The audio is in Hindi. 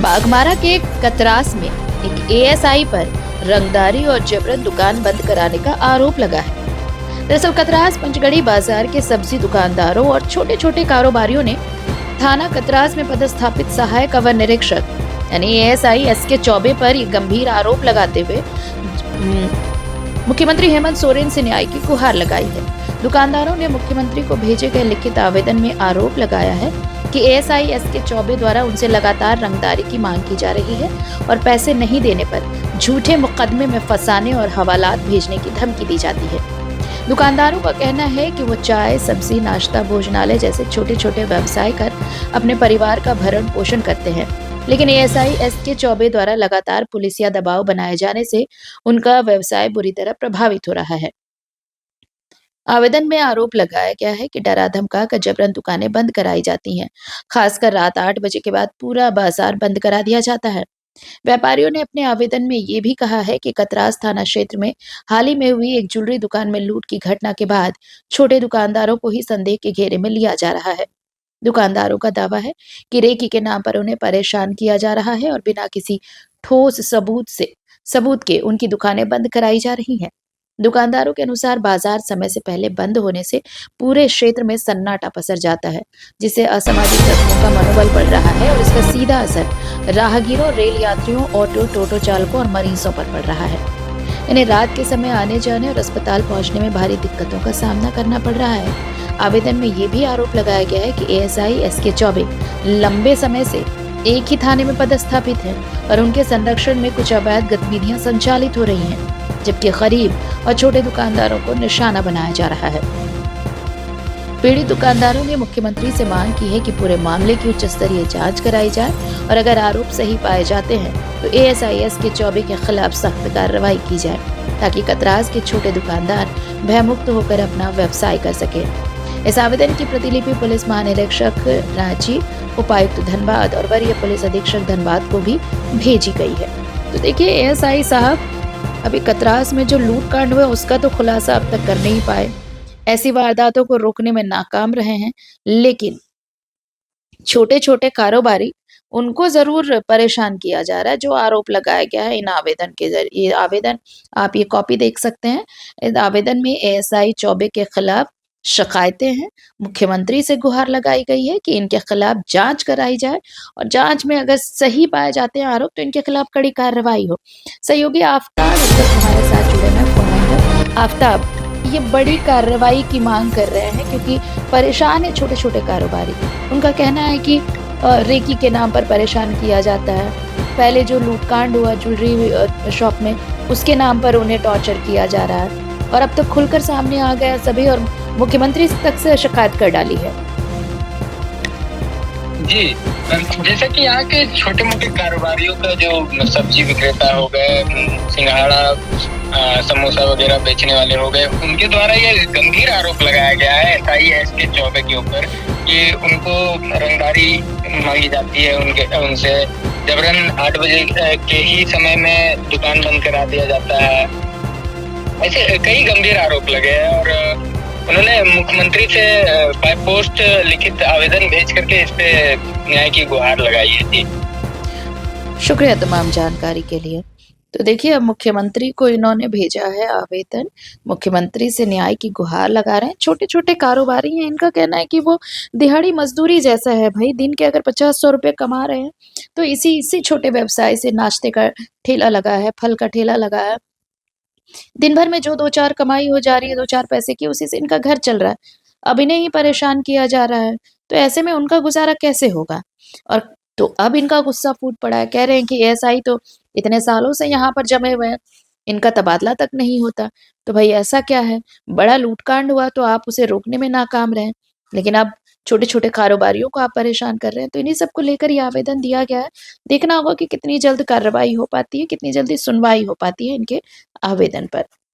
बाघमारा के कतरास में एक एएसआई पर रंगदारी और जबरन दुकान बंद कराने का आरोप लगा है। दरअसल कतरास पंचगढ़ी बाजार के सब्जी दुकानदारों और छोटे छोटे कारोबारियों ने थाना कतरास में पदस्थापित सहायक अवर निरीक्षक यानी एएसआई एसके चौबे पर ये गंभीर आरोप लगाते हुए मुख्यमंत्री हेमंत सोरेन से न्याय की गुहार लगाई है। दुकानदारों ने मुख्यमंत्री को भेजे गए लिखित आवेदन में आरोप लगाया है कि एएसआई एसके चौबे द्वारा उनसे लगातार रंगदारी की मांग की जा रही है और पैसे नहीं देने पर झूठे मुकदमे में फंसाने और हवालात भेजने की धमकी दी जाती है। दुकानदारों का कहना है कि वो चाय, सब्जी, नाश्ता, भोजनालय जैसे छोटे छोटे व्यवसाय कर अपने परिवार का भरण पोषण करते हैं, लेकिन एएसआई एसके चौबे द्वारा लगातार पुलिसिया दबाव बनाए जाने से उनका व्यवसाय बुरी तरह प्रभावित हो रहा है। आवेदन में आरोप लगाया गया है कि डरा धमका कर जबरन दुकानें बंद कराई जाती हैं। खासकर रात 8 बजे के बाद पूरा बाजार बंद करा दिया जाता है। व्यापारियों ने अपने आवेदन में ये भी कहा है कि कतरास थाना क्षेत्र में हाल ही में हुई एक ज्वेलरी दुकान में लूट की घटना के बाद छोटे दुकानदारों को ही संदेह के घेरे में लिया जा रहा है। दुकानदारों का दावा है कि रेकी के नाम पर उन्हें परेशान किया जा रहा है और बिना किसी ठोस सबूत के उनकी दुकानें बंद कराई जा रही हैं। दुकानदारों के अनुसार बाजार समय से पहले बंद होने से पूरे क्षेत्र में सन्नाटा पसर जाता है, जिससे असामाजिक तत्वों का मनोबल बढ़ रहा है और इसका सीधा असर राहगीरों, रेल यात्रियों, ऑटो, टोटो चालकों और मरीजों पर पड़ रहा है। इन्हें रात के समय आने जाने और अस्पताल पहुंचने में भारी दिक्कतों का सामना करना पड़ रहा है। आवेदन में ये भी आरोप लगाया गया है कि एएसआई एसके चौबे लंबे समय से एक ही थाने में पदस्थापित हैं और उनके संरक्षण में कुछ अवैध गतिविधियां संचालित हो रही हैं, जबकि गरीब और छोटे दुकानदारों को निशाना बनाया जा रहा है। पीड़ित दुकानदारों ने मुख्यमंत्री से मांग की है कि पूरे मामले की उच्च स्तरीय जांच कराई जाए और अगर आरोप सही पाए जाते हैं तो एएसआई एसके चौबे के खिलाफ सख्त कार्रवाई की जाए, ताकि कतरास के छोटे दुकानदार भयमुक्त होकर अपना व्यवसाय कर सके। इस आवेदन की प्रतिलिपि पुलिस महानिरीक्षक रांची, उपायुक्त धनबाद और वरीय पुलिस अधीक्षक धनबाद को भी भेजी गई है। तो देखिए, एएसआई साहब अभी कतरास में जो लूट कांड हुआ उसका तो खुलासा अब तक कर नहीं पाए, ऐसी वारदातों को रोकने में नाकाम रहे हैं, लेकिन छोटे छोटे कारोबारी उनको जरूर परेशान किया जा रहा है। जो आरोप लगाया गया है इन आवेदन के जरिए, ये आवेदन आप ये कॉपी देख सकते हैं। इस आवेदन में एएसआई चौबे के खिलाफ शिकायतें हैं। मुख्यमंत्री से गुहार लगाई गई है कि इनके खिलाफ जांच कराई जाए और जांच में अगर सही पाए जाते हैं आरोप तो इनके खिलाफ कड़ी कार्रवाई हो। सहयोगी आफ्ताब इस वक्त हमारे साथ जुड़े हैं फोन लाइन पर। आफ्ताब, ये बड़ी कार्रवाई की मांग कर रहे हैं क्योंकि परेशान है छोटे छोटे कारोबारी। उनका कहना है कि रेकी के नाम पर परेशान किया जाता है। पहले जो लूटकांड हुआ ज्वेलरी शॉप में, उसके नाम पर उन्हें टॉर्चर किया जा रहा है और अब तो खुलकर सामने आ गया सभी और मुख्यमंत्री तक से शिकायत कर डाली है। जी, जैसे कि यहाँ के छोटे मोटे कारोबारियों का जो सब्जी विक्रेता हो गए, सिंघाड़ा, समोसा वगैरह बेचने वाले हो गए, उनके द्वारा ये गंभीर आरोप लगाया गया है एसआई एसके चौबे के ऊपर कि उनको रंगदारी मांगी जाती है, उनसे जबरन 8 बजे के ही समय में दुकान बंद करा दिया जाता है। ऐसे कई गंभीर आरोप लगे हैं और उन्होंने मुख्यमंत्री से बाय पोस्ट लिखित आवेदन भेज करके इस पे न्याय की गुहार लगाई है। जी, शुक्रिया तमाम जानकारी के लिए। तो देखिए, अब मुख्यमंत्री को इन्होंने भेजा है आवेदन, मुख्यमंत्री से न्याय की गुहार लगा रहे हैं। छोटे छोटे कारोबारी हैं, इनका कहना है कि वो दिहाड़ी मजदूरी जैसा है भाई। दिन के अगर 50-100 रुपए कमा रहे हैं तो इसी छोटे व्यवसाय से, नाश्ते का ठेला लगा है, फल का ठेला लगा है, दिन भर में जो 2-4 कमाई हो जा रही है, 2-4 पैसे की, उसी से इनका घर चल रहा है। अब इन्हें ही परेशान किया जा रहा है, तो ऐसे में उनका गुजारा कैसे होगा? और तो अब इनका गुस्सा फूट पड़ा है। कह रहे हैं कि एएसआई तो इतने सालों से यहाँ पर जमे हुए हैं, इनका तबादला तक नहीं होता। तो भाई ऐसा क्या है? बड़ा लूटकांड हुआ तो आप उसे रोकने में नाकाम रहे, लेकिन अब छोटे छोटे कारोबारियों को आप परेशान कर रहे हैं। तो इन्हीं सबको लेकर ये आवेदन दिया गया है। देखना होगा कि कितनी जल्द कार्रवाई हो पाती है, कितनी जल्दी सुनवाई हो पाती है इनके आवेदन पर।